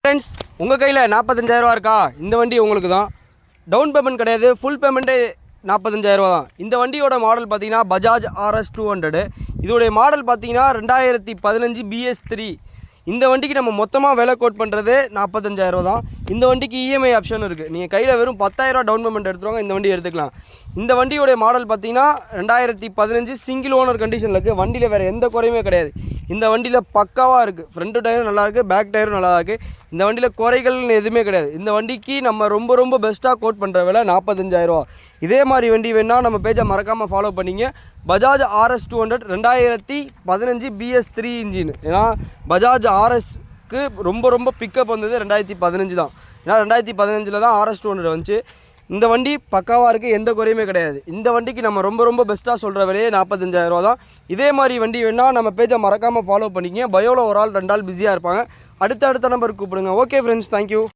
Friends, உங்கள் கையில் 45,000 இருக்கா? இந்த வண்டி உங்களுக்கு தான். டவுன் பேமெண்ட் கிடையாது, ஃபுல் பேமெண்ட்டே 45,000 தான். இந்த வண்டியோட மாடல் பார்த்தீங்கன்னா பஜாஜ் RS 200. இதோடைய மாடல் பார்த்தீங்கன்னா 2015 BS3. இந்த வண்டிக்கு நம்ம மொத்தமாக விலை கோட் பண்ணுறது 45,000 தான். இந்த வண்டிக்கு இஎம்ஐ ஆப்ஷன் இருக்குது. நீங்கள் கையில் வெறும் 10,000 டவுன் பேமெண்ட் எடுத்துருவாங்க, இந்த வண்டி எடுத்துக்கலாம். இந்த வண்டியோடைய மாடல் பார்த்தீங்கன்னா 2015 சிங்கிள் ஓனர் கண்டிஷனில் இருக்குது. வண்டியில் வேறு எந்த குறையுமே கிடையாது. இந்த வண்டியில் பக்காவாக இருக்குது. ஃப்ரண்ட் டயரும் நல்லாயிருக்கு, பேக் டயரும் நல்லா இருக்குது. இந்த வண்டியில் குறைகள்னு எதுவுமே கிடையாது. இந்த வண்டிக்கு நம்ம ரொம்ப பெஸ்ட்டாக கோட் பண்ணுற விலை 45,000. இதே மாதிரி வண்டி வேணால் நம்ம பேஜை மறக்காமல் ஃபாலோ பண்ணிங்க. Bajaj RS 200 2015 BS3 engine. ஏன்னா பஜாஜ் RSக்கு ரொம்ப பிக்கப் வந்தது 2015 தான். ஏன்னா 2015 தான் RS 200 வந்துச்சு. இந்த வண்டி பக்காவாக இருக்குது, எந்த குறையுமே கிடையாது. இந்த வண்டிக்கு நம்ம ரொம்ப பெஸ்ட்டாக சொல்கிற விலையே 45,000 தான். இதே மாதிரி வண்டி வேணால் நம்ம பேஜை மறக்காமல் ஃபாலோ பண்ணிக்கங்க. பயோவில் ஒரு ஆள் 2 ஆள் பிஸியாக இருப்பாங்க. அடுத்த நம்பருக்கு கூப்பிடுங்க. Okay friends, thank you.